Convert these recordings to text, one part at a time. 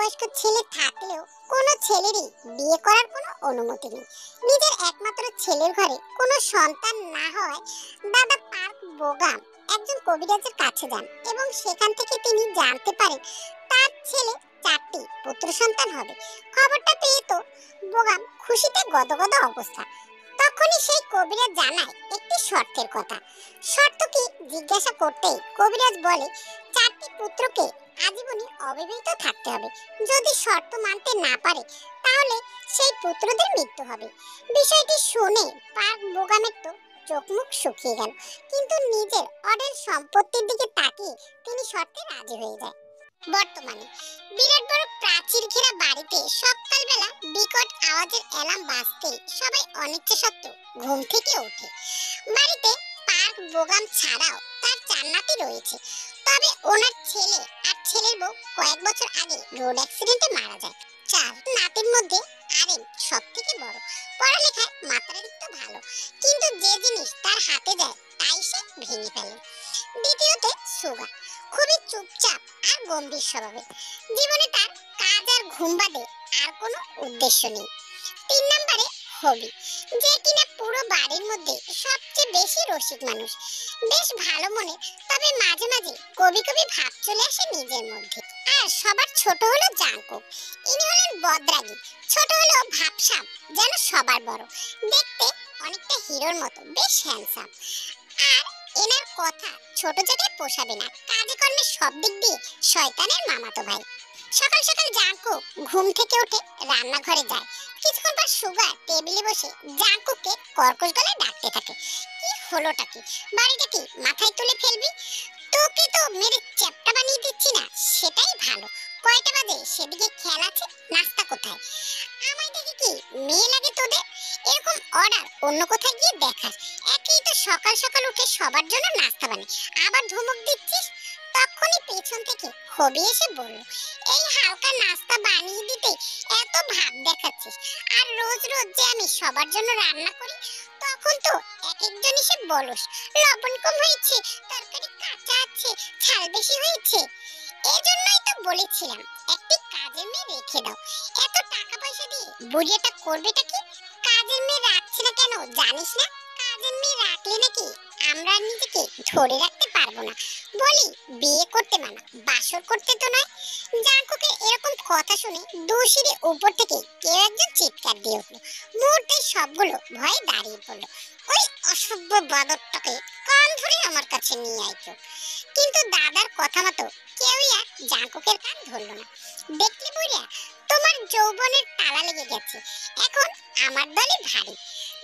প্রাপ্তবয়স্ক ছেলে থাকলেও কোনো ছেলেরই বিয়ে করার কোনো অনুমতি নেই। নিজের একমাত্র ছেলের ঘরে কোনো সন্তান না হওয়ায় দাদা পার্ক বোগাম একজন কবিরাজের কাছে যান এবং সেখান থেকে তিনি জানতে পারেন তার ছেলে 4টি পুত্র সন্তান হবে। খবরটা পেয়ে তো বোগাম খুশিতে গদগদ অবস্থা। তখনই সেই কবিরাজ জানায় একটি শর্তের কথা। শর্ত কি জিজ্ঞাসা করতেই কবিরাজ বলে 4টি পুত্রকে আজীবনই অবিবাহিত থাকতে হবে। যদি শর্ত মানতে না পারে তাহলে সেই পুত্রদের মৃত্যু হবে। বিষয়টি শুনে পার্ক বোগামের তো চোখ মুখ শুকিয়ে গেল, কিন্তু নিজের অঢেল সম্পত্তির দিকে তাকিয়ে তিনি শর্তে রাজি হয়ে যায়। বর্তমানে বিরাট বড় প্রাচীর ঘেরা বাড়িতে সকালবেলা বিকট আওয়াজের অ্যালার্ম বাজতে সবাই অনিচ্ছা সত্ত্বেও ঘুম থেকে ওঠে। বাড়িতে পার্ক বোগাম ছাড়াও তার 4 নাতি রয়েছে, তবে ওনার ছেলে আর ছেলের বউ কয়েক বছর আগে রোড অ্যাক্সিডেন্টে মারা যায়। 4 নাতির মধ্যে আরেন সবথেকে বড়। পড়ালেখায় মাত্রাতিরিক্ত ভালো, কিন্তু যে জিনিস তার হাতে যায় তাই সে ভেঙে ফেলে। দ্বিতীয়তে সুগা, খুবই চুপচাপ আর গম্ভীর স্বভাবের। জীবনে তার কাজ আর ঘুম বাদে আর কোনো উদ্দেশ্য নেই। 3 নম্বরে হবি, যে কিনা পুরো বাড়ির মধ্যে সবচেয়ে বেশি রসিক মানুষ। বেশ ভালো মনে, তবে মাঝে মাঝে কবি কবি ভাব চলে আসে নিজের মধ্যে। আর সবার ছোট হলো জাঙ্কুক। ইনি হলেন বদরাগী, ছোট হলো ভাবসাব, যেন সবার বড়। দেখতে অনেকটা হিরোর মতো, বেশ হ্যান্ডসাম। আর এনার কথা ছোট জায়গায় পোষাবে না, কাজে কর্মে সব দিক দিয়ে শয়তানের মামাতো ভাই। সকাল সকাল জাঙ্কুক ঘুম থেকে উঠে রান্নাঘরে যায়। কিছুক্ষণ পর সুগা টেবিলে বসে জাঙ্কুককে কর্কশ গলায় ডাকতে থাকে। কি হলোটা কি, বাড়িটা কি মাথায় তুলে ফেলবি? তোকে তো মেরে চ্যাপ্টা বানিয়ে দিচ্ছি না, সেটাই ভালো। কয়টা বাজে সেদিকে খেয়াল আছে? নাস্তা কোথায়? আমায় দেখে কি মেয়ে লাগে তোদের? এরকম অর্ডার অন্য কোথায় গিয়ে দেখাস। একই তো সকাল সকাল উঠে সবার জন্য নাস্তা বানাই, আবার ধমক দিচ্ছিস। তখনই পেছন থেকে হবি এসে বলল, এই হালকা নাস্তা বানিয়ে দিতে এত ভাব দেখাচ্ছিস, আর রোজ রোজ যে আমি সবার জন্য রান্না করি, তখন তো এক একজন এসে বলস লবণ কম হয়েছে, তরকারি কাঁচা আছে, ঝাল বেশি হয়েছে। এজন্যই তো বলেছিলাম একটি কাজের মেয়ে রেখে দাও। এত টাকা পয়সা দিয়ে বুড়িটা করবেটা কি? কাজের মেয়ে রাখছি না কেন জানিস না? কাজের মেয়ে রাখলে নাকি আমরা নিজেকে ধরে রাখতে পারবো না। বলি বিয়ে করতে মানা, বাসর করতে তো নয়। জাঙ্কুকে এরকম কথা শুনে দুশিরে উপর থেকে কেউ একজন চিৎকার দিয়ে উঠলো। মুহূর্তে সবগুলো ভয়ে দাঁড়িয়ে পড়লো। ওই অসভ্য বাদরটাকে কান ধরে আমার কাছে নিয়ে আইতো। কিন্তু দাদার কথা মতো কেউই আর জাঙ্কুকের কান ধরলো না। দেখলি বুড়িয়া, তোমার যৌবনের তালা লেগে গেছে, এখন আমার দলে ভারী।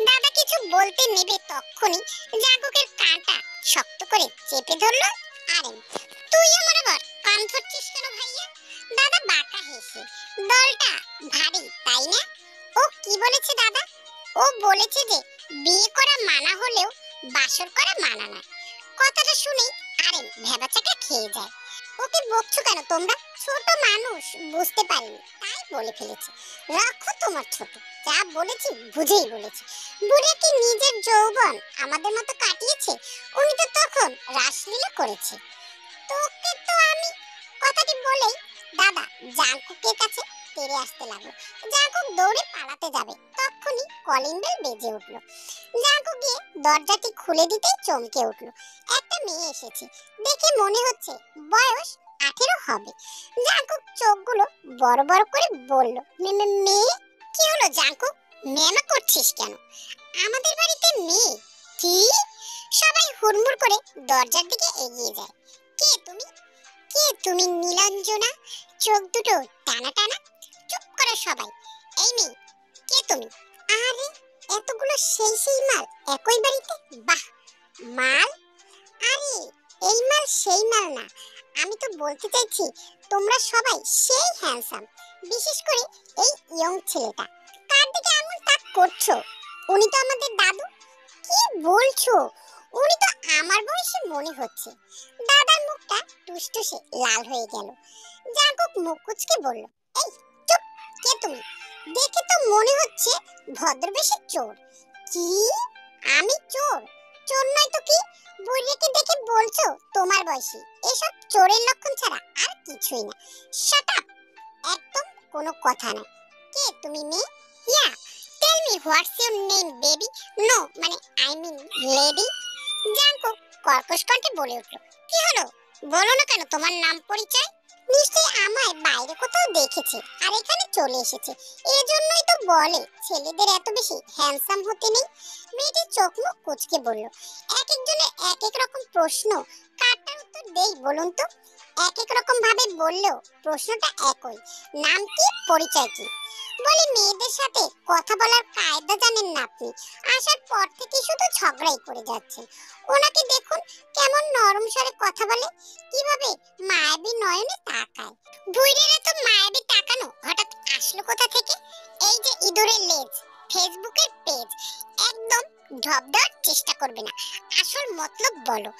দাদা কিছু বলতে নেবে তখনই জাঙ্কুকের কানটা শক্ত করে চেপে ধরলো আরেন। তুই আমার আবার কান ধরছিস কেন ভাইয়া? দাদা বাঁকা হেসে, দলটা ভারী তাই না? ও কি বলেছে দাদা? ও বলেছে যে বিয়ে করা মানা হলেও বাসর করা মানা না। কথাটা শুনে আরেন ভেবাচাকা খেয়ে যায়। ওকে বকছো কেন তোমরা? ছোট মানুষ, বুঝতে পারিনি তাই বলে ফেলেছে। রাখো তোমার ছোট, যা বলেছি বুঝেই বলেছি। বুড়ি কি নিজের যৌবন আমাদের মতো কাটিয়েছে? উনি তো তখন রাসলীলা করেছে। তোকে তো আমি, কথাটি বলেই দাদা জাঙ্কুকের কাছে তেড়ে আসতে লাগলো। জাঙ্কুক দৌড়ে পালাতে যাবে, তখনই কলিং বেল বেজে উঠলো। জাঙ্কুক গিয়ে দরজাটি খুলে দিতেই চমকে উঠলো। একটা মেয়ে এসেছে, দেখে মনে হচ্ছে বয়স 18 হবে। জাঙ্কুক চোখগুলো বড় বড় করে বলল, মেয়ে? কি হলো জাঙ্কুক, মেমা করছিস কেন? আমাদের বাড়িতে মেয়ে? কি? সবাই হুড়মুড় করে দরজার দিকে এগিয়ে যায়। কে তুমি? কে তুমি নীলাঞ্জনা? চোখ দুটো টানা টানা। চুপ করো সবাই। এই মেয়ে, কে তুমি? আরে এতগুলো সেই সেই মাল একই বাড়িতে, বাহ! মাল? আরে এই মাল সেই মাল না, আমি তো বলতে চাইছি তোমরা সবাই সেই হ্যান্ডসাম, বিশেষ করে এই ইয়ং ছেলেটা। কার দিকে আঙুল তাক করছো? উনি তো আমাদের দাদু। কি বলছো? উনি তো আমার বয়সী মনে হচ্ছে। দাদার মুখটা টুসটুসে লাল হয়ে গেল। জাঙ্কুক মুখ কুঁচকে বলল, এই চুপ! কে তুমি? দেখে তো মনে হচ্ছে ভদ্রবেশী চোর। কি? আমি চোর? চোর নয় তো কি? বুড়িকে দেখে বলছো তোমার বয়সী। এসব চোরের লক্ষণ ছাড়া আর কিছুই না। Shut up! একদম কোনো কথা না। কে তুমি মেয়ে? Yeah, tell me what's your name baby. No মানে আই মিন লেডি। জাঙ্কুক কর্কশ কণ্ঠে বলে উঠল, কি হলো, বলো না কেন তোমার নাম পরিচয়। নিশ্চয়ই আমায় বাইরে কোথাও দেখেছে আর এখানে চলে এসেছে, এজন্যই তো বলে ছেলেদের এত বেশি হ্যান্ডসাম হতে নেই। মেয়েটি চোখ মুখ কুঁচকে বলল, এক একজনের এক এক রকম প্রশ্ন, কারটার উত্তর দেই বলুন তো। এক এক রকম ভাবে বললেও প্রশ্নটা একই, নাম কি, পরিচয় কি। বলি মেয়েদের সাথে কথা বলার কায়দা জানেন না আপনি, আসার পর থেকে শুধু ঝগড়াই করে যাচ্ছেন। ওনাকে দেখুন কেমন নরম স্বরে কথা বলে, কিভাবে মায়াবী নয়নে তাকায়। বুইড়ের তো মায়াবী তাকানো হঠাৎ আসলো কোথা থেকে? এই যে ইঁদুরের লেজ, ফেসবুকের পেজ, একদম ঢপ দেওয়ার চেষ্টা করবে না, আসল মতলব বলো।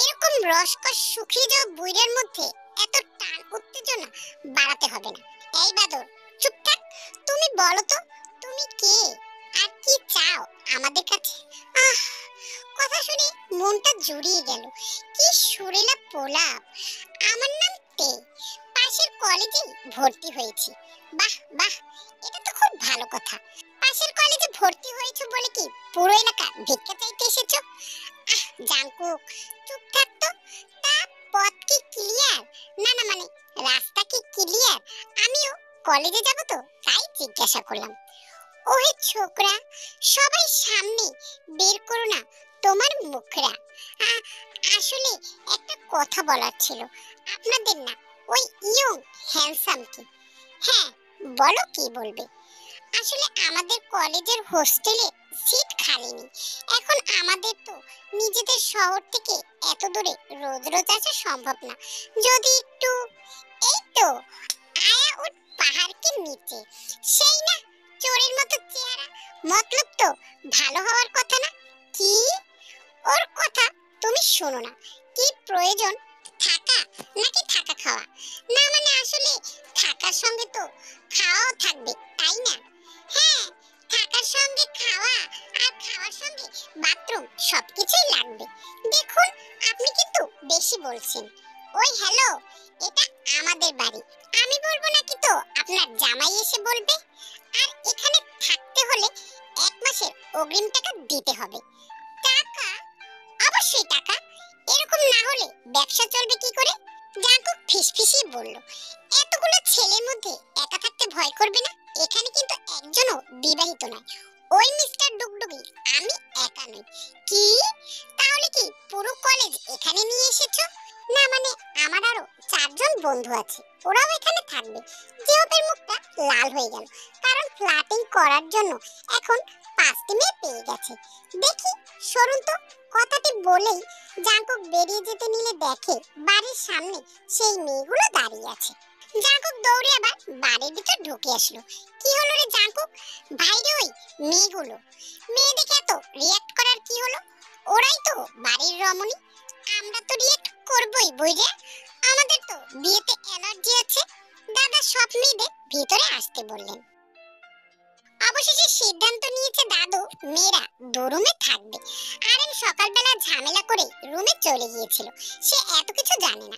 এরকম রসকস শুকিয়ে যাওয়া বুইড়ের মধ্যে এত টান উত্তেজনা বাড়াতে হবে না। এই বাদর, চুপ থাক। তুমি বলো তো, তুমি কে আর কি চাও আমাদের কাছে? আহ, কথা শুনে মনটা জুড়িয়ে গেল। কি সুরেলা পোলাপ। আমার নাম তে, পাশের কলেজে ভর্তি হয়েছি। বাহ বাহ, এটা তো খুব ভালো কথা। পাশের কলেজে ভর্তি হয়েছো বলে কি পুরো এলাকা ভিক্ষা চাইতে এসেছো? জাঙ্কুক, চুপ থাক তো। তা পথ কি ক্লিয়ার? না না মানে রাস্তা কি ক্লিয়ার? আমিও কলেজে যাব তো তাই জিজ্ঞাসা করলাম। ওহে ছোকরা, সবাই সামনে বের করো না তোমার মুখরা। আসলে একটা কথা বলার ছিল আপনাদের, না ওই ইয়ং হ্যান্ডসাম কি। হ্যাঁ বলো, কি বলবে? আসলে আমাদের কলেজের হোস্টেলে সিট খালি নেই। এখন আমাদের তো নিজেদের শহর থেকে এত দূরে রোজ রোজ আসা সম্ভব না। যদি একটু, এই তো আয়া উঠ পাহাড়কে নিচে, সেই না চোরের মতো চেহারা, মতলব তো ভালো হওয়ার কথা না? কি ওর কথা তুমি শোনো না? কি প্রয়োজন থাকা, নাকি থাকা খাওয়া? না মানে আসলে থাকার সঙ্গে তো খাওয়াও থাকবে তাই না? হ্যাঁ, থাকার সঙ্গে খাওয়া আর খাওয়ার সঙ্গে বাথরুম সবকিছুই লাগবে। দেখুন আপনি কিন্তু বেশি বলছেন। ওই হ্যালো, এটা আমাদের বাড়ি, আমি বলবো নাকি তো আপনার জামাই এসে বলবে? আর এখানে থাকতে হলে 1 মাসের অগ্রিম টাকা দিতে হবে। টাকা? অবশ্যই টাকা। এরকম না হলে ব্যবসা চলবে কি করে? জাঙ্কুক ফিসফিসিয়ে বলল, এতগুলো ছেলের মধ্যে একা থাকতে ভয় করবে না? এখানে কিন্তু একজনও বিবাহিত নয়। ওই মিস্টার ডুগডুগি, আমি একা নই। কি? তাহলে কি পুরো কলেজ এখানে নিয়ে এসেছো? না মানে আমার আরো 4জন বন্ধু আছে, ওরাও এখানে থাকবে। জিওপের মুখটা লাল হয়ে গেল, কারণ ফ্ল্যাটিং করার জন্য এখন 5টি মেয়ে পেয়ে গেছে। দেখি সরুন তো। কথাটি বলেই জাঙ্কুক বেরিয়ে যেতে নিলে দেখে বাড়ির সামনে সেই মেয়েগুলো দাঁড়িয়ে আছে। জাঙ্কুক দৌড়ে আবার বাড়ির ভিতর ঢুকে আসলো। কি হলো রে জাঙ্কুক? ভাইরে ওই মেয়েগুলো। মেয়ে দেখে এত রিয়াক্ট করার কি হলো? ওরাই তো বাড়ির রমণী, আমরা তো রিয়াক্ট করবই বুঝে। আমাদের তো বিয়েতে অ্যালার্জি আছে। দাদা সব মেয়েদের ভিতরে আসতে বললেন। অবশেষে সিদ্ধান্ত নিয়েছে দাদু মেয়েরা দোরুমে থাকবে। আরেন সকালবেলা ঝামেলা করে রুমে চলে গিয়েছিল, সে এত কিছু জানে না।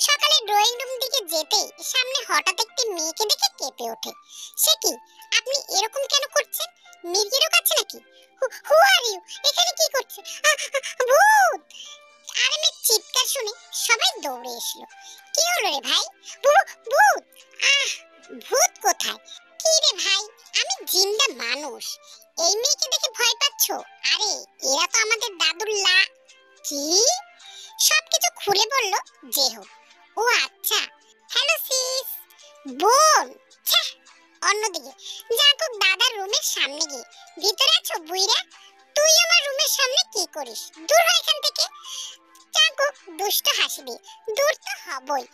সকালে ড্রয়িং রুম দিকে যেতেই সামনে হঠাৎ একটি মেয়েকে দেখে কেঁপে ওঠে। সে কি, আপনি এরকম কেন করছেন? মির্গিরও কাছে নাকি? হু আর ইউ, এখানে কি করছে? ভূত! আরেনের চিৎকার শুনে সবাই দৌড়ে এসলো। কি হলো রে ভাই? ভূত! আহ, ভূত কোথায়? কি রে ভাই, আমি জিন্দা মানুষ। এই মেয়েকে দেখে ভয় পাচ্ছ? আরে এরা তো আমাদের দাদুর কি? সবকিছু খুলে বলল যে হোক। ও আচ্ছা, হ্যালো সিস, বোন। ছ্যাঃ। অন্যদিকে জাঙ্কুক দাদার রুমের সামনে গিয়ে, ভিতরে আছো বুইরা? তুই আমার রুমের সামনে কি করিস? দূর হ এখান থেকে। জাঙ্কুক দুষ্ট হাসি দিয়ে, দূর তো হবই।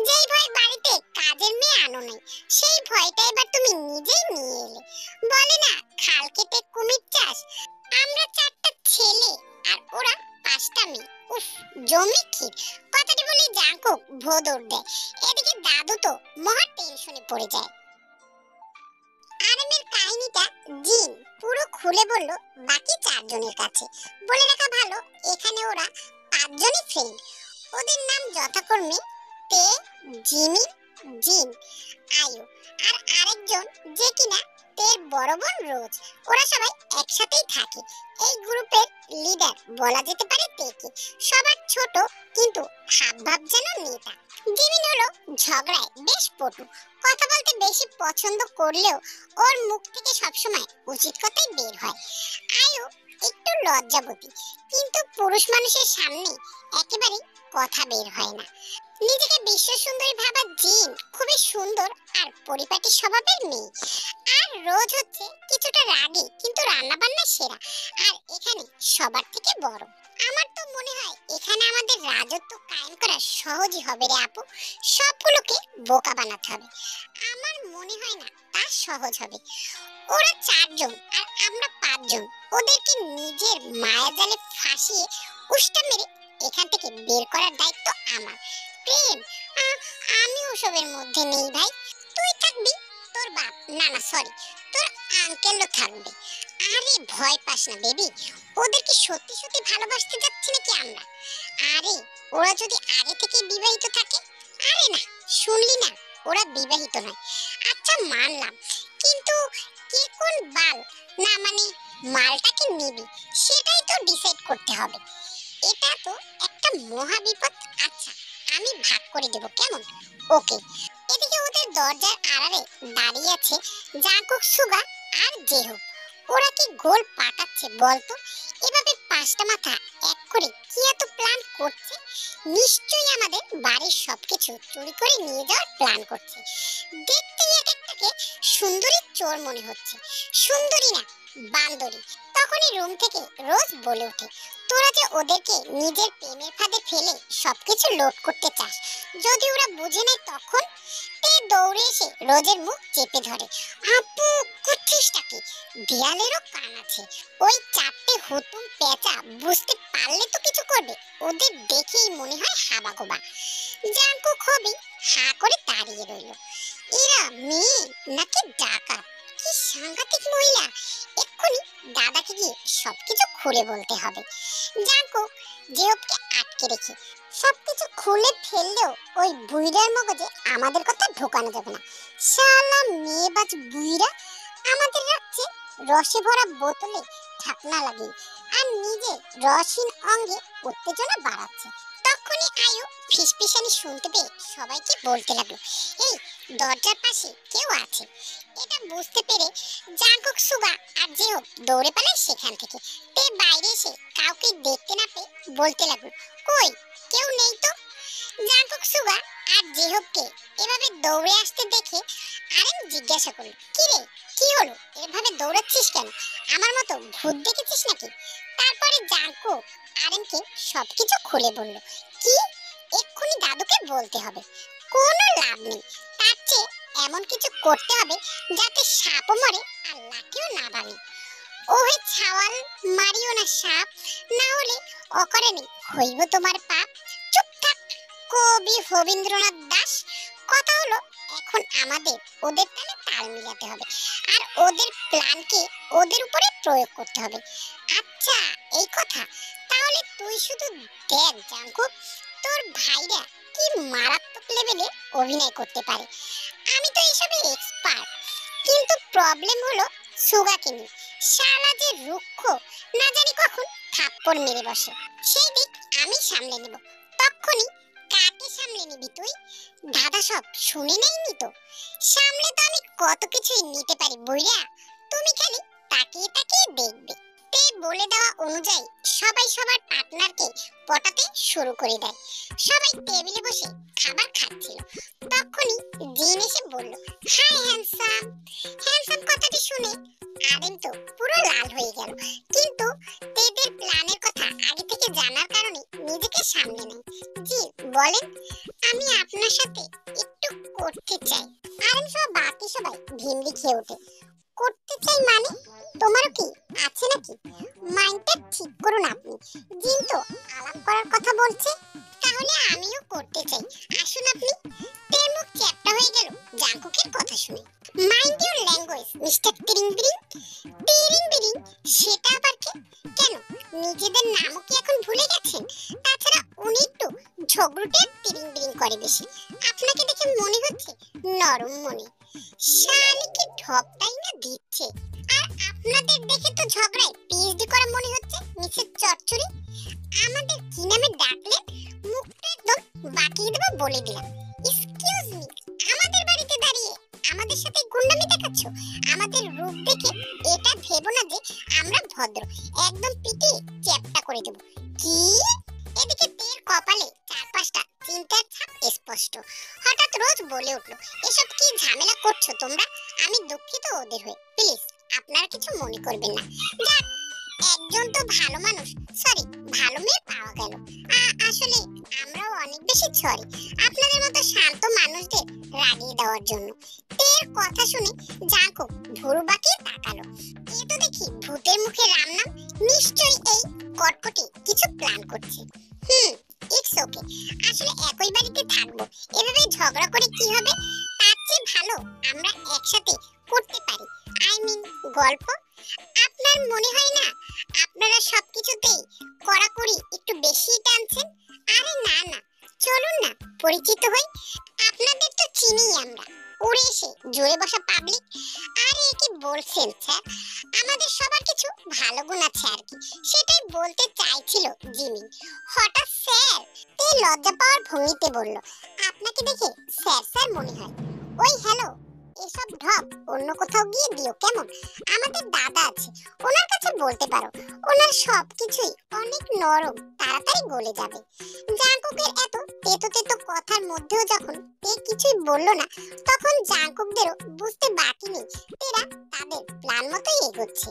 যেই ভয় বাড়িতে কাজের মেয়ে আনো নাই, সেই ভয়টা এবার তুমি নিজেই নিয়ে এলে। বলে না খাল কেটে কুমির চাষ। আমরা 4টা ছেলে আর ওরা 5টা মেয়ে। উফ, জমি ক্ষীর। কথাটি বলে জাঙ্কুক ভোদর দেয়। এদিকে দাদু তো মহা টেনশনে পড়ে যায়। আরামের কাহিনীটা জিন পুরো খুলে বলল বাকি 4জনের কাছে। বলে রাখা ভালো, এখানে ওরা 5জনই ফ্রেন্ড। ওদের নাম যথাক্রমে তে, জিমিন, জিন, আয়ু। আর আরেকজন যে কিনা তের বড় বোন রোজ। ওরা সবাই একসাথেই থাকে। এই গ্রুপের লিডার বলা যেতে পারে তেকে। সবার ছোট কিন্তু হাবভাব যেন নেতা। জিমিন হলো ঝগড়ায় বেশ পটু। কথা বলতে বেশি পছন্দ করলেও ওর মুখ থেকে সবসময় উচিত কথাই বের হয়। আয়ু একটু লজ্জাবতী, কিন্তু পুরুষ মানুষের সামনে একেবারে কথা বের হয় না। নিজেকে বিশ্ব সুন্দরী ভাবা জিন খুবই সুন্দর আর পরিপাটি স্বভাবের মেয়ে। আর রোজ হচ্ছে কিছুটা রাগী কিন্তু রান্না বান্না সেরা, আর এখানে সবার থেকে বড়। আমার তো মনে হয় এখানে আমাদের রাজত্ব কায়েম করা সহজই হবে রে আপু। সবগুলোকে বোকা বানাতে হবে। আমার মনে হয় না তা সহজ হবে। ওরা 4 জন আর আমরা 5 জন। ওদেরকে নিজের মায়াজালে ফাঁসিয়ে উষ্টা মেরে এখান থেকে বের করার দায়িত্ব আমার। প্রেম, আমি ওসবের মধ্যে নেই ভাই। তুই থাকবি, তোর বাপ না না সরি তোর আঙ্কেলও থাকবে। আরে ভয় পাস না বেবি, ওদেরকে সত্যি সত্যি ভালোবাসতে যাচ্ছি নাকি আমরা? আরে ওরা যদি আগে থেকে বিবাহিত থাকে? আরে না, শুনলি না, ওরা বিবাহিত নয়। আচ্ছা মানলাম, কিন্তু কে কোন বাল না মানে মালটাকে নিবি সেটাই তো ডিসাইড করতে হবে। এটা তো একটা মহা বিপদ। আচ্ছা আমি ভাগ করে দেব, কেমন? ওকে। এদিকে ওদের দরজার আড়ালে দাঁড়িয়ে আছে জাঙ্কুক, সুগা আর জেহো। ওরা কি গোল পাকাচ্ছে বলতো? এভাবে 5টা মাথা এক করে কি এত প্ল্যান করছে? নিশ্চয়ই আমাদের বাড়ির সবকিছু চুরি করে নিয়ে যাওয়ার প্ল্যান করছে। দেখতেই এক একটাকে সুন্দরী চোর মনে হচ্ছে। সুন্দরী না, বান্দরী। তখনই রুম থেকে রোজ বলে ওঠে, তোরা যে ওদেরকে নিজের প্রেমের ফাঁদে ফেলে সবকিছু লোড করতে চাস, যদি ওরা বুঝে নেয় তখন? তে দৌড়ে এসে রোজের মুখ চেপে ধরে। আপু করছিসটা কি? দেয়ালেরও কান আছে। ওই 4টে হুতুম পেঁচা বুঝতে পারলে তো কিছু করবে। ওদের দেখেই মনে হয় হাবাগোবা। জাঙ্কুক হবি হা করে দাঁড়িয়ে রইল। এরা মেয়ে নাকি ডাকাত? কি সাংঘাতিক মহিলা! এক্ষুনি দাদাকে গিয়ে সবকিছু খুলে বলতে হবে। জাঙ্কুক জেহবকে আটকে রেখে সবকিছু খুলে ফেললেও ওই বুইড়ার মগজে আমাদের কথা ঢোকানো যাবে না। শালা মেয়েবাজ বুইড়া আমাদের রাখছে রসে ভরা বোতলে ঢাকনা লাগিয়ে, আর নিজে রসহীন অঙ্গে উত্তেজনা বাড়াচ্ছে। তখনই আয়ু ফিসফিসানি শুনতে পেয়ে সবাইকে বলতে লাগলো, এই দরজার পাশে কেউ আছে। এটা বুঝতে পেরে জাঙ্কুক, সুগা আর জেহব দৌড়ে পালায় সেখান থেকে। তে বাইরে এসে কাউকে দেখতে না পেয়ে বলতে লাগলো, কই কেউ নেই তো। জাঙ্কুক, সুগা আর জেহবকে এভাবে দৌড়ে আসতে দেখে আরেন জিজ্ঞাসা করলো, কি রে কি হলো, এভাবে দৌড়াচ্ছিস কেন? আমার মতো ভূত দেখেছিস নাকি? তারপরে জাঙ্কুক আরেনকে সবকিছু খুলে বলল। কি? এক্ষুনি দাদুকে বলতে হবে, কোনো লাভ নেই। তার চেয়ে এমন কিছু করতে হবে যাতে সাপও মরে আর লাঠিও না ভাঙে। ওহে ছাওয়াল, মারিও না সাপ, না হলে অকারণে হইব তোমার পাপ। চুপ থাক কবি রবীন্দ্রনাথ দাস। কথা হলো এখন আমাদের ওদের তালে তাল মিলাতে হবে, আর ওদের প্ল্যানকে ওদের উপরে প্রয়োগ করতে হবে। আচ্ছা এই কথা, তাহলে তুই শুধু দেখ জাঙ্কুক, তোর ভাইরা কি মারাত্মক লেভেলে অভিনয় করতে পারে। আমি তো এসবে এক্সপার্ট, কিন্তু প্রবলেম হলো সুগাকে নিয়ে। শালা যে রুক্ষ, না জানি কখন থাপ্পড় মেরে বসে। সেই দিক আমি সামলে নেব। তখনই কাকে সামলে নিবি তুই? দাদা সব শুনে নেয়নি তো? সামলে তো আমি কত কিছুই নিতে পারি বুইড়া, তুমি খালি তাকিয়ে তাকিয়ে দেখবে। তে বলে দেওয়া অনুযায়ী সবাই সবার পার্টনারকে পটাতে শুরু করে দেয়। সবাই টেবিলে বসে খাবার খাচ্ছিল। তখনই জিন এসে বলল, হাই হ্যান্ডসাম। হ্যান্ডসাম কথাটি শুনে আরেন তো পুরো লাল হয়ে গেল, কিন্তু তেদের প্ল্যানের কথা আগে থেকে জানার কারণে নিজেকে সামলে নেয়। জি বলেন, আমি আপনার সাথে একটু করতে চাই। আরেন সহ বাকি সবাই ভিমড়ি খেয়ে ওঠে। করতে চাই মানে? তোমারও কি আছে নাকি? মাইন্ডটা ঠিক করুন আপনি। জিন তো আলাপ করার কথা বলছে, তাহলে আমিও করতে চাই। আসুন আপনি। তের মুখ চ্যাপ্টা হয়ে গেল জাঙ্কুকের কথা শুনে। মাইন্ড ইউর ল্যাঙ্গুয়েজ মিস্টার তিরিং বিরিং। তিরিং বিরিং সেটা আবার কি? কেন নিজেদের নামও কি এখন ভুলে গেছেন? তাছাড়া উনি একটু ঝগড়ুটে তিরিং বিরিং করে বেশি। আপনাকে দেখে মনে হচ্ছে নরম মনে। শালিকে ঢপটাই না দিচ্ছে। আর আপনাদের দেখে তো ঝগড়ায় পিএইচডি করা মনে হচ্ছে মিসেস চচ্চড়ি। আমাদের কি নামে ডাকলেন মুখটা একদম বাকিয়ে দেবো বলে দিলাম। এক্সকিউজ মি, আমাদের বাড়িতে দাঁড়িয়ে আমাদের সাথে গুন্ডামি দেখাচ্ছ? আমাদের রূপ দেখে এটা ভেবো না যে আমরা ভদ্র, একদম পিটি চ্যাপটা করে দেব। কি? এদিকে তের কপালে চার পাঁচটা চিন্তার ছাপ স্পষ্ট। হঠাৎ রোজ বলে উঠলো, এসব কি ঝামেলা করছো তোমরা? আমি দুঃখিত ওদের হয়ে, প্লিজ আপনারা কিছু মনে করবেন না। যাক, একজন তো ভালো মানুষ, সরি ভালো মেয়ে পাওয়া গেল। আসলে আমরাও অনেক বেশি সরি আপনাদের মতো শান্ত মানুষদের রাগিয়ে দেওয়ার জন্য। তের কথা শুনে জাঙ্কুক ভুরু বাঁকিয়ে তাকালো। এ তো দেখি ভূতের মুখে রাম নাম, নিশ্চয়ই এই কটকটি কিছু প্ল্যান করছে। ইটস ওকে, আসলে একই বাড়িতে থাকবো, এভাবে ঝগড়া করে কি হবে? তার চেয়ে ভালো আমরা একসাথে করতে পারি, আই মিন গল্প। আপনার মনে হয় না আপনারা সবকিছুতেই কড়াকড়ি একটু বেশি টানছেন? আরে না না, চলুন না পরিচিত হই। আপনাদের তো চিনি আমরা, উড়ে এসে জোরে বসা পাবলিক। আরে কি বলছেন স্যার, আমাদের সবার কিছু ভালো গুণ আছে আর কি, সেটাই বলতে চাইছিল জিমি। হঠাৎ স্যার, তে লজ্জা পাওয়ার ভঙ্গিতে বলল, আপনাকে দেখে স্যার স্যার মনে হয়। ওই হ্যালো, এসব ঢপ অন্য কোথাও গিয়ে দিও কেমন? আমাদের দাদা আছে, ওনার কাছে বলতে পারো। ওনার সবকিছুই অনেক নরম, তাড়াতাড়ি গলে যাবে। জাঙ্কুকের এত তেতো তেতো কথার মধ্যেও যখন তে কিছুই বলল না, তখন জাঙ্কুকদেরও বুঝতে বাকি নেই তেরা তাদের প্ল্যান মতোই এগোচ্ছে।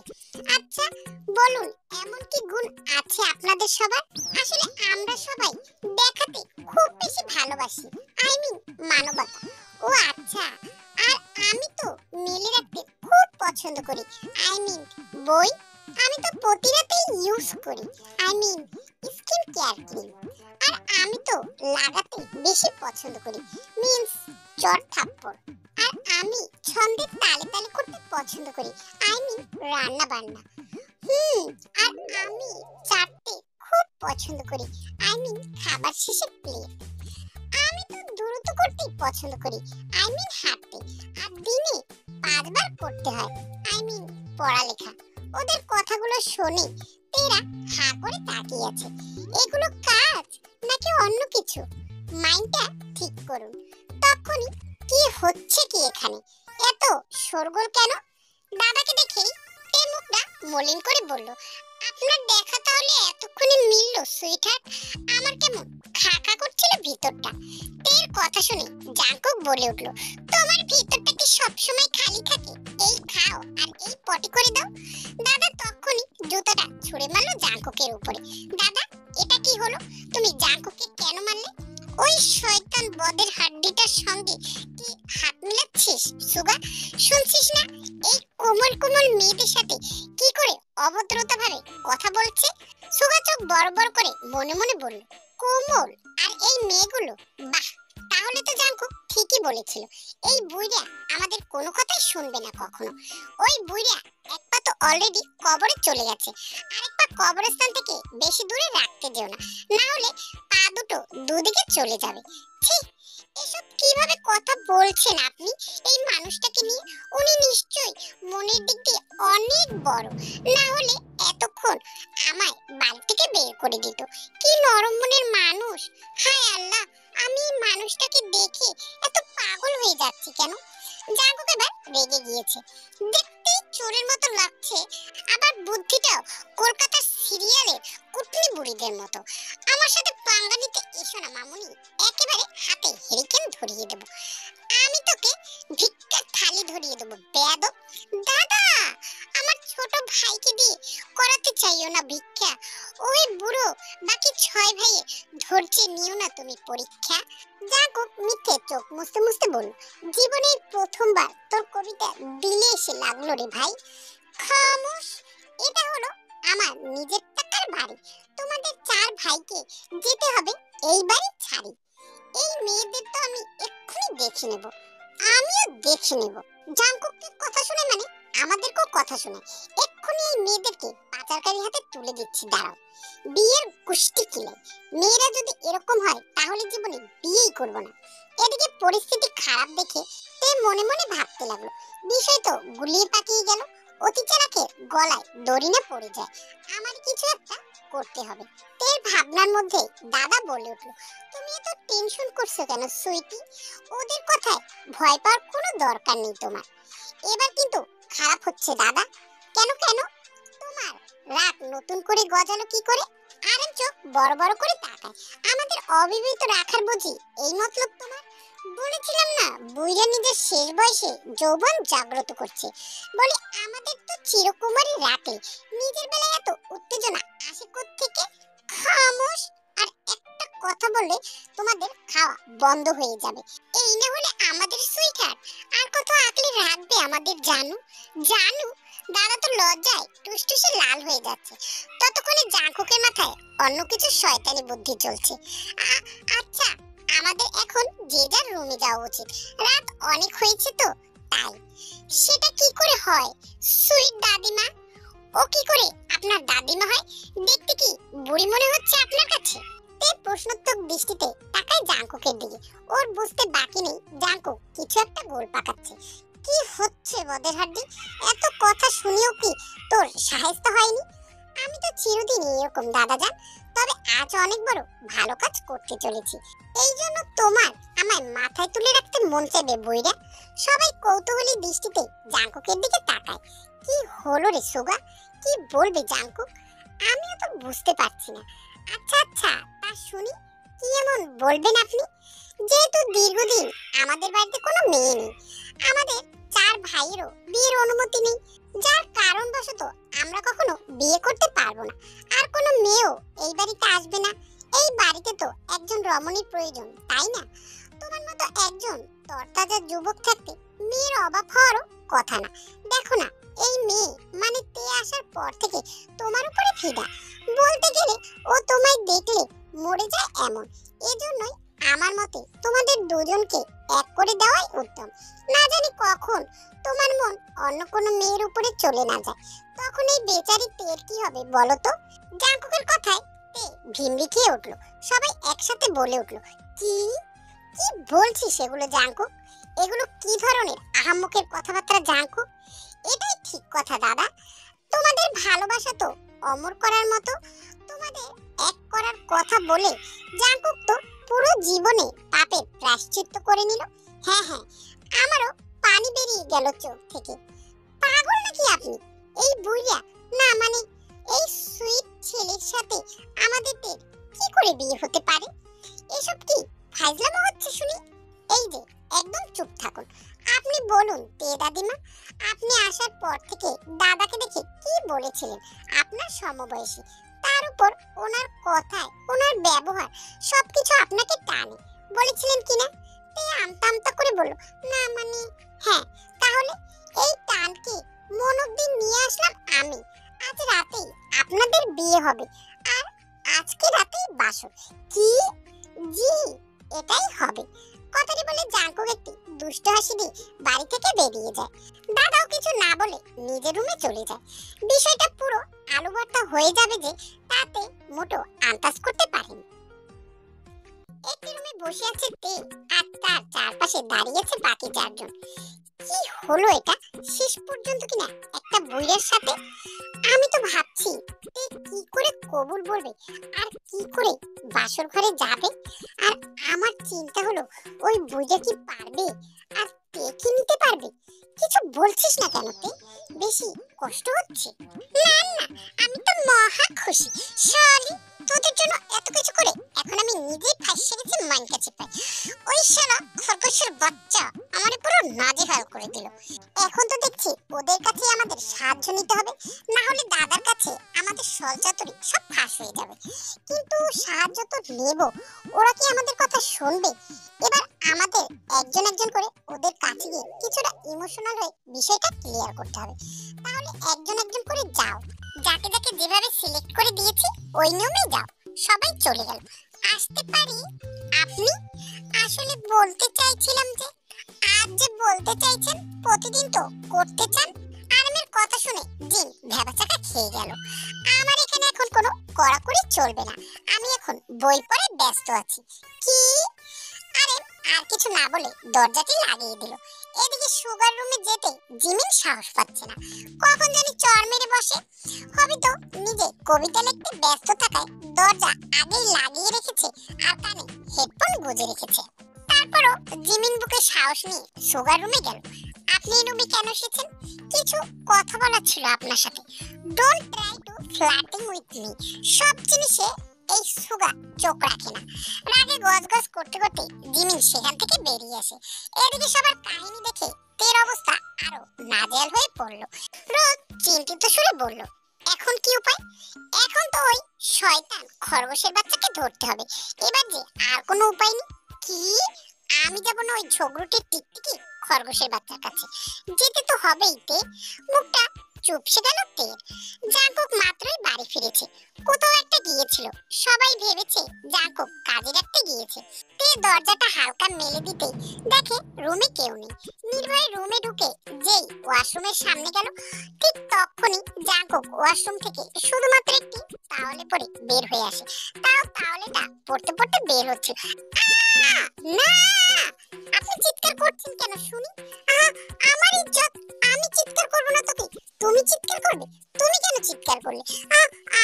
আচ্ছা বলুন, এমন কি গুণ আছে আপনাদের সবার? আসলে আমরা সবাই দেখাতে খুব বেশি ভালোবাসি, আই মিন মানবতা। ও আচ্ছা, আর আমি তো মেলে রাখতে খুব পছন্দ করি, আই মিন বই। আমি তো প্রতি রাতেই ইউজ করি, I mean skin care cream. আর আমি তো লাগাতে বেশি পছন্দ করি, মিন্স চট থাপ্পড়। আর আমি ছন্দে তালে তালে করতে পছন্দ করি, আই মিন রান্না বান্না। আর আমি চাটতে খুব পছন্দ করি, আই মিন খাবার শেষে প্লেট। আমি তো দ্রুত করতে পছন্দ করি, আই মিন হাঁটতে। আর দিনে 5 বার করতে হয়, আই মিন পড়ালেখা। ওদের কথাগুলো শুনে তেরা হা করে তাকিয়ে আছে। এগুলো কাজ নাকি অন্য কিছু? মাইন্ডটা ঠিক করুন। তখনই কি হচ্ছে কি এখানে? এত শোরগোল কেন? দাদাকে দেখেই তে মুখটা মলিন করে বলল, আপনার দেখা তাহলে এতক্ষণে মিলল সুইটহার্ট। আমার কেমন খা খা করছিল ভিতরটা। তের কথা শুনে জাঙ্কুক বলে উঠল, তোমার ভিতরটা কি সবসময় খালি থাকে? এই খাও আর এই পটি করে দাও। দাদা তখনই জুতাটা ছুঁড়ে মারলো জাঙ্কুকের উপরে। দাদা, এটা কি হলো? তুমি জাঙ্কুককে কেন মারলে? ওই শয়তান বদের হাড্ডিটার সঙ্গে কি হাত মিলাচ্ছিস সুগা? শুনছিস না এই কোমল কোমল মেয়েদের সাথে কি করে অভদ্রতা ভাবে কথা বলছে? সুগা চোখ বড় বড় করে মনে মনে বলল, কোমল আর এই মেয়েগুলো? বাহ, তাহলে তো জাঙ্কুক ঠিকই বলেছিল। এই বুইড়া আমাদের কোনো কথাই শুনবে না কখনো। ওই বুইড়া এক পা তো অলরেডি কবরে চলে গেছে, আরেক পা কবরস্থান থেকে বেশি দূরে রাখতে যেও না, না হলে পা দুটো দুদিকে চলে যাবে। ঠিক এসব কিভাবে কথা বলছেন আপনি এই মানুষটাকে নিয়ে? উনি নিশ্চয়ই মনের দিক দিয়ে অনেক বড়, না হলে এতক্ষণ আমায় বাড়ি থেকে বের করে দিত। কি নরম মনের মানুষ! হায় আল্লাহ, আমি এই মানুষটাকে দেখে এত পাগল হয়ে যাচ্ছি কেন? জাঙ্কুক এবার রেগে গিয়েছে। দেখতেই চোরের মতো লাগছে, আবার বুদ্ধিটাও কলকাতার সিরিয়ালের কুটনি বুড়িদের মতো। আমার সাথে পাঙ্গা নিতে এসো না মামুনি, একেবারে হাতে হেরিকেন ধরিয়ে দেব। আমি তোকে ভিক্ষার থালি ধরিয়ে দেব বেয়াদব। দাদা, আমার ছোট ভাইকে দিয়ে করাতে চাইও না ভিক্ষা। ওই বুড়ো বাকি 6 ভাইয়ে ধৈর্যে নিও না তুমি পরীক্ষা। জাঙ্কুক মিথ্যে চোখ মুছতে মুছতে বলল, জীবনের প্রথমবার তোর কবিতা দিলে এসে লাগলো রে ভাই। খামোশ, এটা হলো আমার নিজের টাকার বাড়ি। তোমাদের 4 ভাইকে যেতে হবে এই বাড়ি ছাড়ি। এই মেয়েদের তো আমি এক্ষুনি দেখে নেব, আমিও দেখে নেব। জাঙ্কুককে কথা শুনে মানে আমাদেরকেও কথা শোনায়। এক্ষুনি এই মেয়েদেরকে পাচারকারী হাতে তুলে দিচ্ছি, দাঁড়াও। বিয়ের কুষ্টি কিলাই। মেয়েরা যদি এরকম হয় তাহলে জীবনে বিয়েই করব না। এদিকে পরিস্থিতি খারাপ দেখে তে মনে মনে ভাবতে লাগলো, বিষয় তো গুলিয়ে পাকিয়ে গেল। অতি চালাকের গলায় দড়ি না পড়ে যায়, আমার কিছু একটা করতে হবে। তের ভাবনার মধ্যে দাদা বলে উঠলো, তুমি এত টেনশন করছো কেন সুইটি? ওদের কথায় ভয় পাওয়ার কোনো দরকার নেই তোমার। এবার কিন্তু খারাপ হচ্ছে দাদা। কেন কেন? তোমার রাগ নতুন করে গজালো কি করে? আরেক চোখ বড় বড় করে তাকায়। আমাদের অবিবাহিত রাখার বুঝি এই মতলব তোমার? বলেছিলাম না, বুইরা নিজের শেষ বয়সে যৌবন জাগ্রত করছে বলে। আমাদের তো চিরকুমারী রাখলে নিজের বেলায় এত উত্তেজনা আসে কোত্থেকে? খামোশ। আর একটা কথা বললে তোমাদের খাওয়া বন্ধ হয়ে যাবে। এই না হলে আমাদের সুইটহার্ট আর কত আঁকলে রাখবে আমাদের জানু। জানু? দাদা তো লজ্জায় টুসটুসে লাল হয়ে যাচ্ছে। ততক্ষণে জাঙ্কুকের মাথায় অন্য কিছু শয়তানি বুদ্ধি চলছে। আচ্ছা, আমাদের এখন যে যার রুমে যাওয়া উচিত। রাত অনেক হয়েছে তো তাই। সেটা কি করে হয় সুইট দাদিমা? ও কি করে আপনার দাদিমা হয়? দেখতে কি বুড়ি মনে হচ্ছে আপনার কাছে? তে প্রশ্নোত্তর দৃষ্টিতে তাকায় জাঙ্কুকের দিকে। ওর বুঝতে বাকি নেই জাঙ্কুক কিছু একটা গোল পাকাচ্ছে। কি হচ্ছে বদের হাড্ডি? এত কথা শুনিও কি তোর সাহেস্তা হয়নি? আমি তো চিরদিন এরকম দাদা যান, তবে আজ অনেক বড় ভালো কাজ করতে চলেছি। এই জন্য তোমার আমায় মাথায় তুলে রাখতে মন চাইবে বইরা। সবাই কৌতূহলী দৃষ্টিতে জাঙ্কুকের দিকে তাকায়। কি হলো রে সুগা? কি বলবে জাঙ্কুক? আমিও তো বুঝতে পারছি না। আচ্ছা আচ্ছা, তা শুনি কি এমন বলবেন আপনি? যেহেতু দীর্ঘদিন আমাদের বাড়িতে কোনো মেয়ে নেই, আমাদের 4 ভাইয়েরও বিয়ের অনুমতি নেই, যার কারণবশত আমরা কখনো বিয়ে করতে পারবো না। আর কোনো মেয়েও এই বাড়িতে আসবে না। এই বাড়িতে তো একজন রমণীর প্রয়োজন, তাই না? তোমার মতো একজন তরতাজা যুবক থাকতে মেয়ের অভাব হওয়ারও কথা না। দেখো না, এই মেয়ে মানে তে আসার পর থেকে তোমার উপরে ফিদা। বলতে গেলে ও তোমায় দেখলে মরে যায় এমন। এজন্যই আমার মতে তোমাদের দুজনকে এক করে দেওয়াই উত্তম। না জানি কখন তোমার মন অন্য কোনো মেয়ের উপরে চলে না যায়, তখন এই বেচারি তের কি হবে বলো তো? জাঙ্কুকের কথায় তে ভিমরি খেয়ে উঠলো। সবাই একসাথে বলে উঠলো, কি কি বলছিস সেগুলো জাঙ্কুক? এগুলো কি ধরনের আহাম্মকের কথাবার্তা জাঙ্কুক? এটাই ঠিক কথা দাদা। তোমাদের ভালোবাসা তো অমর করার মতো। তোমাদের এক করার কথা বলে জাঙ্কুক তো পুরো জীবনে পাপের প্রায়শ্চিত্ত করে নিল। হ্যাঁ হ্যাঁ, আমারও পানি বেরিয়ে গেল চোখ থেকে। পাগল নাকি আপনি? এই বুইয়া, না মানে এই সুইট ছেলের সাথে আমাদের কি করে বিয়ে হতে পারে? এসব কি ফাজলামো হচ্ছে শুনি? এই যে একদম চুপ থাকুন। আপনি বলুন তে দাদিমা, আপনি আসার পর থেকে দাদাকে দেখে কি বলেছিলেন? আপনার সমবয়সী, তার উপর ওনার কথায় ওনার ব্যবহার সবকিছু আপনাকে টানে। বলেছিলেন কিনা? তে আমতা আমতা করে বলল, না মানে হ্যাঁ। তাহলে এই টানকে মন অবধি নিয়ে আসলাম আমি। আজ রাতেই আপনাদের বিয়ে হবে, আর আজকে রাতেই বাসর। কি? জি, এটাই হবে। কথাটি বলে জাঙ্কুক একটি দুষ্ট হাসি দিয়ে বাড়ি থেকে বেরিয়ে যায়। দাদাও কিছু না বলে নিজের রুমে চলে যায়। বিষয়টা পুরো আলু ভর্তা হয়ে যাবে যে তাতে মোটো আন্দাজ করতে পারেনি। একটি রুমে বসে আছে তে, আর তার চারপাশে দাঁড়িয়েছে বাকি 4 জন। কি হলো এটা? শেষ পর্যন্ত কিনা একটা বুইড়ার সাথে। আমি তো ভাবছি তে কি করে কবুল বলবে আর কি করে বাসর ঘরে যাবে। আর আমার চিন্তা হলো ওই বুইড়া কি পারবে আর তে কি নিতে পারবে? কিছু বলছিস না কেন তে? বেশি কষ্ট হচ্ছে? না না, আমি তো মহা খুশি। শালি, তোদের জন্য এত কিছু করে এখন আমি নিজেই ফাঁসে গেছি মান কাছে পাই। ওই শালা খরগোশের বাচ্চা আমারে পুরো নাজেহাল করে দিল। এখন তো দেখছি ওদের কাছে আমাদের সাহায্য নিতে হবে, না হলে দাদার কাছে আমাদের সলচাতুরি সব ফাঁস হয়ে যাবে। কিন্তু সাহায্য তো নেব, ওরা কি আমাদের কথা শুনবে? এবার আমাদের একজন একজন করে ওদের কাছে গিয়ে কিছুটা ইমোশনাল হয়ে বিষয়টা ক্লিয়ার করতে হবে। তাহলে একজন একজন করে যাও, যাকে যাকে যেভাবে সিলেক্ট করে দিয়েছি ওই নিয়মেই যাও। সবাই চলে গেল। আসতে পারি? আপনি আসলে বলতে চাইছিলাম যে আজ যে বলতে চাইছেন প্রতিদিন তো করতে চান। আরামের কথা শুনে জিন ভেবাচাকা খেয়ে গেল। আমার এখানে এখন কোনো কড়াকড়ি চলবে না, আমি এখন বই পড়ে ব্যস্ত আছি। কি? আরে আর কিছু না বলে দরজাটি লাগিয়ে দিল। এদিকে সুগার রুমে যেতে জিমিন সাহস পাচ্ছে না, কখন জানি চড় মেরে বসে। হবি তো নিজে কবিতা লিখতে ব্যস্ত থাকায় দরজা আগেই লাগিয়ে রেখেছে আর কানে হেডফোন গুঁজে রেখেছে। তারপরও জিমিন বুকে সাহস নিয়ে সুগার রুমে গেল। আপনি রুমে কেন এসেছেন? কিছু কথা বলার ছিল আপনার সাথে। Don't try to flirting with me. সব জিনিসে এই সুগা চোখ রাখে না। রাগে গজগজ করতে করতে জিমিন সেখান থেকে বেরিয়ে আসে। এদিকে সবার কাহিনী দেখে তের অবস্থা আরো নাজেহাল হয়ে পড়লো। রোদ চিন্তিত সুরে বলল, এখন কি উপায়? এখন তো ওই শয়তান খরগোশের বাচ্চাকে ধরতে হবে। এবার যে আর কোনো উপায় নেই। কি? আমি যাব না ওই ঝগড়ুটির টিকটিকি খরগোশের বাচ্চার কাছে? যেতে তো হবেই। তে মুখটা চুপসে গেল তের। জাঙ্কুক মাত্রই বাড়ি ফিরেছে, কোথাও একটা গিয়েছিল। সবাই ভেবেছে জাঙ্কুক কাজে রাখতে গিয়েছে। তে দরজাটা হালকা মেলে দিতে দেখে রুমে কেউ নেই। নির্ভয় রুমে ঢুকে যেই ওয়াশরুমের সামনে গেল, ঠিক তখনই জাঙ্কুক ওয়াশরুম থেকে শুধুমাত্র একটি তাওয়ালে পরে বের হয়ে আসে। তাও তাওয়ালেটা পড়তে পড়তে বের হচ্ছে। না, আপনি চিৎকার করছেন কেন শুনি? আমার ইজ্জত, আমি চিৎকার করব না তো কি? তুমি চিৎকার করবে? তুমি কেন চিৎকার করলে?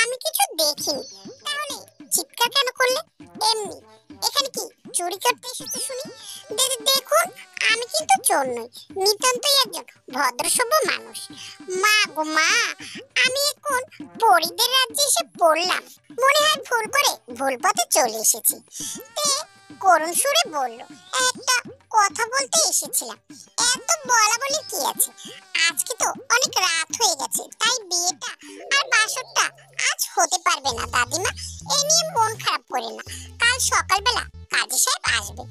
আমি কিছু দেখিনি, তাহলে চিৎকার কেন করলে? এমনি। এখানে কি চুরি করতে এসেছো শুনি? দেখুন, আমি কিন্তু চোর নই, নিতান্তই একজন ভদ্রসভ্য মানুষ। মা গো মা, আমি এখন পরিদের রাজ্যে এসে পড়লাম। মনে হয় ভুল করে ভুল পথে চলে এসেছি। তে করুণ সুরে বলল, একটা কথা বলতে এসেছিলাম। এত বলা বলি কি আছে? আজকে তো অনেক রাত হয়ে গেছে, তাই বিয়েটা আর বাসরটা আজ হতে পারবে না দাদিমা। এ নিয়ে মন খারাপ করে না, কাল সকালবেলা কাজী সাহেব আসবে।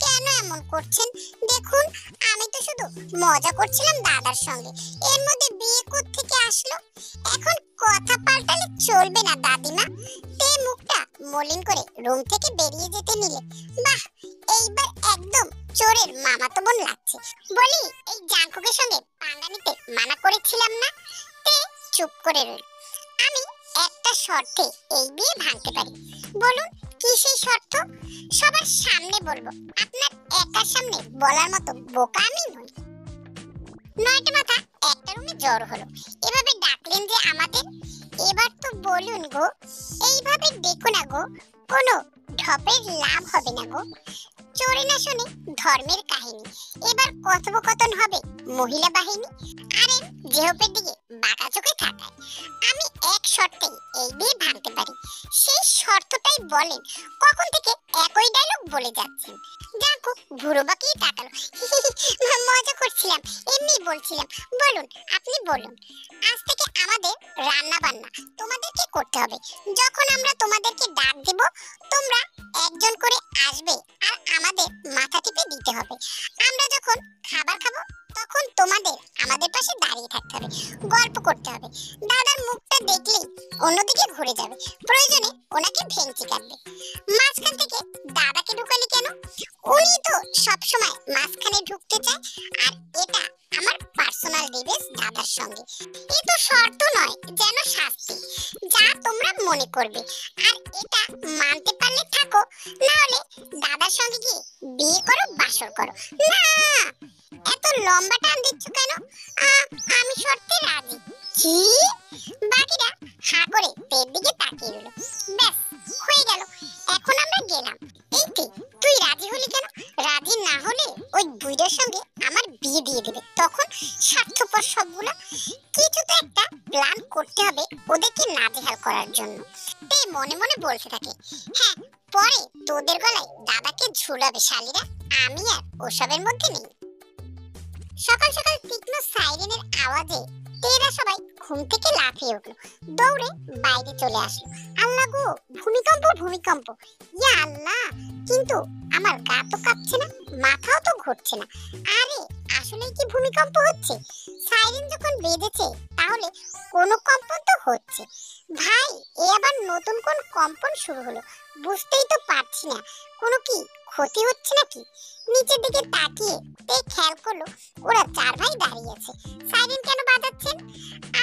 কেন এমন করছেন? দেখুন, আমি তো শুধু মজা করছিলাম দাদার সঙ্গে, এর মধ্যে বিয়ে কোত্থেকে আসলো? এখন কথা পাল্টালে চলবে না দাদিমা। তে মুখটা মলিন করে রুম থেকে বেরিয়ে যেতে নিলে, বাহ, এইবার একদম চোরের মামাতো বোন লাগছে। বলি, এই জাঙ্কুকের সঙ্গে পাঙ্গা নিতে মানা করেছিলাম না? তে চুপ করে রইল। আমি একটা শর্তে এই বিয়ে ভাঙতে পারি। বলুন, কি সেই শর্ত? সবার সামনে বলবো, আপনার একার সামনে বলার মতো বোকা আমি নই। নয়টা মাথা একটা রুমে জড়ো হলো। এভাবে ডাকলেন যে আমাদের? এবার তো বলুন গো, এইভাবে দেখো না গো, কোনো ঢপের লাভ হবে না গো। চোরে না শুনে ধর্মের কাহিনী। এবার কথোপকথন হবে মহিলা বাহিনী। আরে জেহপের দিকে বাঁকা চোখে থাকায় আমি এক শর্তে এই বিয়ে ভাঙতে পারি। সেই শর্তটাই বলেন। কখন থেকে একই ডায়লগ বলে যাচ্ছেন? জাঙ্কু ভুরু বাঁকিয়ে তাকালো। মজা করছিলাম, এমনি বলছিলাম। বলুন, আপনি বলুন। আজ থেকে আমাদের রান্না বান্না তোমাদেরকে করতে হবে। যখন আমরা তোমাদেরকে ডাক দেব, তোমরা একজন করে আসবে আর আমাদের মাথা টিপে দিতে হবে। আমরা যখন খাবার খাবো, তখন তোমাদের আমাদের পাশে দাঁড়িয়ে থাকতে হবে, গল্প করতে হবে। দাদার মুখটা দেখলেই অন্যদিকে ঘুরে যাবে, প্রয়োজনে ওনাকে ভেঙচি কাটবে। মাঝখান থেকে দাদাকে ঢুকালি কেন? উনি তো সবসময় মাঝখানে ঢুকতে চায়, আর এটা আমার পার্সোনাল ডিবেট দাদার সঙ্গে। এ তো শর্ত নয়, যেন শাস্তি, যা তোমরা মনে করবে। আর এটা মানতে পারলে থাকো, না হলে দাদার সঙ্গে গিয়ে বিয়ে করো, বাসর করো। না, এত লম্বা টান দিচ্ছ কেন? আমি শর্তে রাজি। কি? বাকিরা হা করে তের দিকে তাকিয়ে রইল। ব্যাস, হয়ে গেল। এখন আমরা গেলাম। এই তে, তুই রাজি হলি কেন? রাজি না হলে ওই বুইড়ার সঙ্গে আমার বিয়ে দিয়ে দেবে। তখন স্বার্থপর সবগুলা। কিছু তো একটা প্ল্যান করতে হবে ওদেরকে নাজেহাল করার জন্য। তে মনে মনে বলতে থাকে, হ্যাঁ, পরে তোদের গলায় দাদাকে ঝুলাবে শালিরা। আমি আর ওসবের মধ্যে নেই। সকাল সকাল তীক্ষ্ণ সাইরেনের আওয়াজে তেরা সবাই ঘুম থেকে লাফিয়ে উঠলো, দৌড়ে বাইরে চলে আসলো। আল্লাহ গো, ভূমিকম্প ভূমিকম্প, ইয়া আল্লাহ! কিন্তু আমার গা তো কাঁপছে না, মাথাও তো ঘুরছে না। আরে আসলে কি ভূমিকম্প হচ্ছে? সাইরেন যখন বেজেছে, তাহলে কোনো কম্পন তো হচ্ছে। ভাই, এ আবার নতুন কোন কম্পন শুরু হলো? বুঝতেই তো পারছি না। কোনো কি ক্ষতি হচ্ছে নাকি? নিচের দিকে তাকিয়ে তে খেয়াল করলো ওরা চার ভাই দাঁড়িয়ে আছে। সাইরেন কেন বাজাচ্ছেন?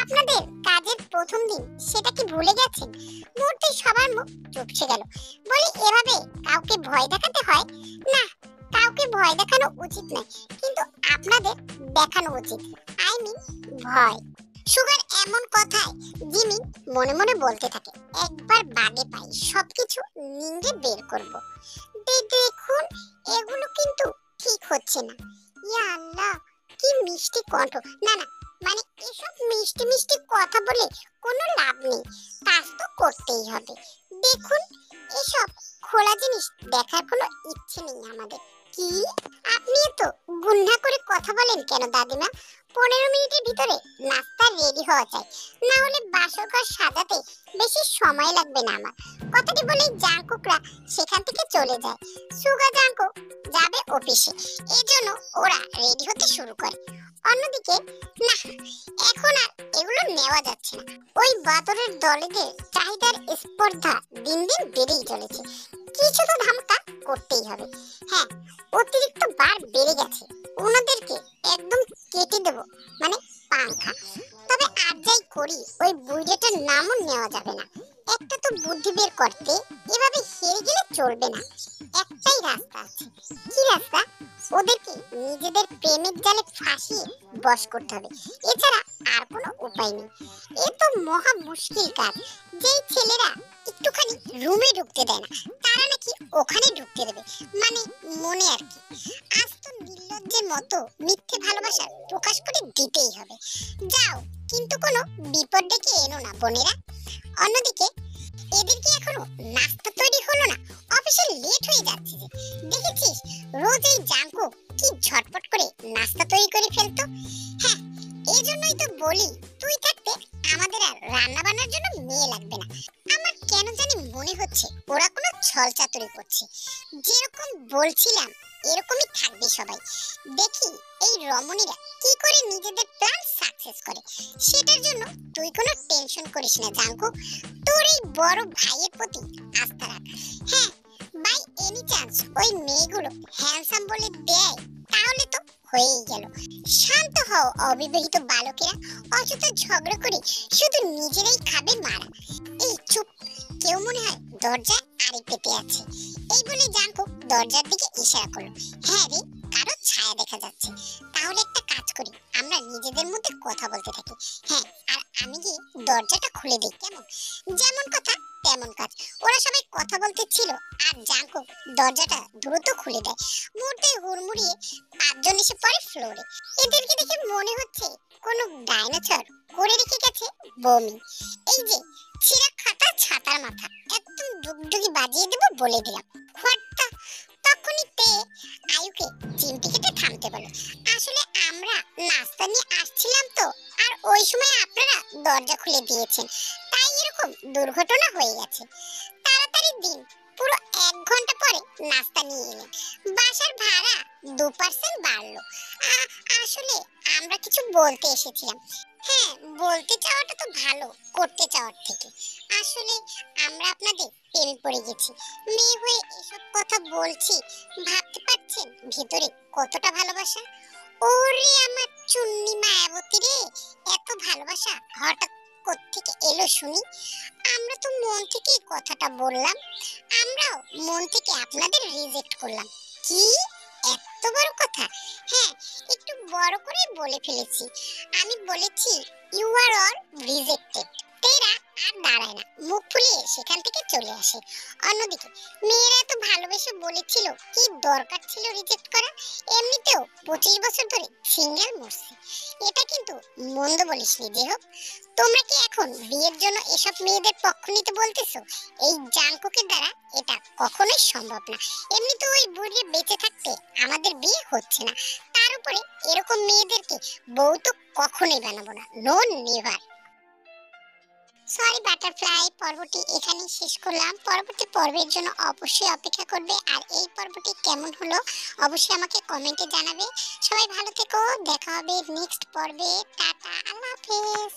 আপনাদের কাজের প্রথম দিন, সেটা কি ভুলে গেছেন? মুহূর্তে সবার মুখ চুপসে গেল। বলি, এভাবে কাউকে ভয় দেখাতে হয় না, কাউকে উচিত নয়, কিন্তু আপনাদের দেখানো উচিত, আই মিন ভয়। সুগার এমন কথায় জিমি মনে মনে বলতে থাকে, একবার বাগে পাই সবকিছু নিংড়ে বের করব। দেখুন, এগুলো কিন্তু ঠিক হচ্ছে না। ইয়া আল্লাহ, কি মিষ্টি কণ্ঠ। না না, মানে এসব মিষ্টি মিষ্টি কথা বলে কোনো লাভ নেই, কাজ তো করতেই হবে। দেখুন, এসব খোলা জিনিস দেখার কোনো ইচ্ছে নেই আমাদের। কি, আপনি তো গুন্ডা করে কথা বলেন কেন দাদিমা? 15 মিনিটের ভিতরে নাস্তা রেডি হওয়া চাই, না হলে বাসর ঘর সাজাতে বেশি সময় লাগবে না আমার। কথাটি বলেই জাঙ্কুকরা সেখান থেকে চলে যায়। সুগা জাঙ্কুক যাবে অফিসে, এজন্য ওরা রেডি হতে শুরু করে। অন্যদিকে না, এখন আর এগুলো নেওয়া যাচ্ছে না। ওই বাদরের দলেদের চাহিদার স্পর্ধা দিন দিন বেড়েই চলেছে, কিছু তো ধামাকা করতেই হবে। হ্যাঁ, অতিরিক্ত বার বেড়ে গেছে, ওনাদেরকে একদম কেটে দেব, মানে পাংখা। তবে আর যাই করি, ওই বুইড়েটার নামও নেওয়া যাবে না। একটা তো বুদ্ধি বের করতে, এভাবে হেরে গেলে চলবে না। একটাই রাস্তা আছে। কি রাস্তা? ওদেরকে নিজেদের প্রেমের জালে ফাঁসিয়ে বশ করতে হবে, এছাড়া আর কোনো উপায় নেই। এ তো মহা মুশকিল কাজ। যেই ছেলেরা একটুখানি রুমে ঢুকতে দেয় না, তারা নাকি ওখানে ঢুকতে দেবে, মানে মনে আর কি। আজ তো নির্লজ্জের মতো মিথ্যে ভালোবাসা প্রকাশ করে দিতেই হবে। যাও, কিন্তু কোনো বিপদ ডেকে এনো না বোনেরা। অন্যদিকে এদের কি এখনো নাস্তা তৈরি হলো না? অফিসে লেট হয়ে যাচ্ছে যে। দেখেছিস রোজ এই জাঙ্কুক কি ঝটপট করে নাস্তা তৈরি করে ফেলতো। হ্যাঁ, এই জন্যই তো বলি, তুই থাকতে আমাদের আর রান্না বান্নার জন্য মেয়ে লাগবে না। আমার কেন জানি মনে হচ্ছে ওরা কোনো ছল চাতুরি করছে। যেরকম বলছিলাম এরকমই থাকবে সবাই। দেখি এই রমণীরা কি করে নিজেদের প্ল্যান সাকসেস করে। সেটার জন্য তুই কোনো টেনশন করিস না জাঙ্কুক, তোর এই বড় ভাইয়ের প্রতি আস্থা রাখ। হ্যাঁ, বাই এনি চান্স ওই মেয়েগুলো হ্যান্ডসাম বলে দেয়, তাহলে তো হয়েই গেল। শান্ত হও অবিবাহিত বালকেরা, অযথা ঝগড়া করে শুধু নিজেরাই খাবে মারা। এই চুপ, কেউ মনে হয় দরজায় আড়ি পেতে আছে। এই বলে জাঙ্কুক দরজার দিকে ইশারা করলো। হ্যাঁ রে, কারো ছায়া দেখা যাচ্ছে। তাহলে একটা কাজ করি, আমরা নিজেদের মধ্যে কথা বলতে থাকি। হ্যাঁ, আর আমি গিয়ে দরজাটা খুলে দিই, কেমন? যেমন কথা তেমন কাজ। ওরা সবাই কথা বলতে ছিল আর জাঙ্কুক দরজাটা দ্রুত খুলে দেয়। মুহূর্তে হুড়মুড়িয়ে 5 জন এসে পড়ে ফ্লোরে। এদেরকে দেখে মনে হচ্ছে কোনো ডাইনোসর করে রেখে গেছে বমি। এই যে ছিঁড়া খাতা ছাতার মাথা, একদম ডুগডুগি বাজিয়ে দেবো বলে দিলাম। হোয়াটটা, তখনই তে আয়ুকে চিমটি কেটে থামতে বলে। আসলে আমরা নাস্তা নিয়ে আসছিলাম তো, আর ওই সময় আপনারা দরজা খুলে দিয়েছেন, তাই এরকম দুর্ঘটনা হয়ে গেছে। তাড়াতাড়ি দিন, পুরো 1 ঘন্টা পরে নাস্তা নিয়ে এলেন, বাসার ভাড়া 2% বাড়লো। আসলে আমরা কিছু বলতে এসেছিলাম। হ্যাঁ, বলতে চাওয়াটা তো ভালো, করতে চাওয়ার থেকে। আসলে আমরা আপনাদের প্রেমে পড়ে গেছি। মেয়ে হয়ে এসব কথা বলছি, ভাবতে পারছেন ভিতরে কতটা ভালোবাসা। ওরে আমার চুন্নি মায়াবতী রে, এত ভালোবাসা হঠাৎ কোত্থেকে এলো শুনি? আমরা তো মন থেকে কথাটা বললাম, আমরাও মন থেকে আপনাদের রিজেক্ট করলাম। কি এত বড় কথা? হ্যাঁ, একটু বড় করে বলে ফেলেছি। আমি বলেছি ইউ আর অল রিজেক্টেড। তেরা আর দাঁড়ায় না, মুখ ফুলিয়ে সেখান থেকে চলে আসে। অন্যদিকে মেয়েরা তো ভালোবেসে বলেছিল, কি দরকার ছিল রিজেক্ট করা? এমনিতেও 25 বছর ধরে সিঙ্গেল মরছে। এটা কিন্তু মন্দ বলিসনি। যে হোক, তোমরা কি এখন বিয়ের জন্য এসব মেয়েদের পক্ষ নিতে বলতেছো? এই জাঙ্কুকের দ্বারা এটা কখনোই সম্ভব না। এমনিতে ওই বুড়ি বেঁচে থাকতে আমাদের বিয়ে হচ্ছে না, তার উপরে এরকম মেয়েদেরকে বউ তো কখনোই বানাবো না, নো নেভার। সরি বাটারফ্লাই, পর্বটি এখানেই শেষ করলাম। পরবর্তী পর্বের জন্য অবশ্যই অপেক্ষা করবে। আর এই পর্বটি কেমন হলো অবশ্যই আমাকে কমেন্টে জানাবে। সবাই ভালো থেকো, দেখা হবে নেক্সট পর্বে। টাটা, আল্লাহ হাফেজ।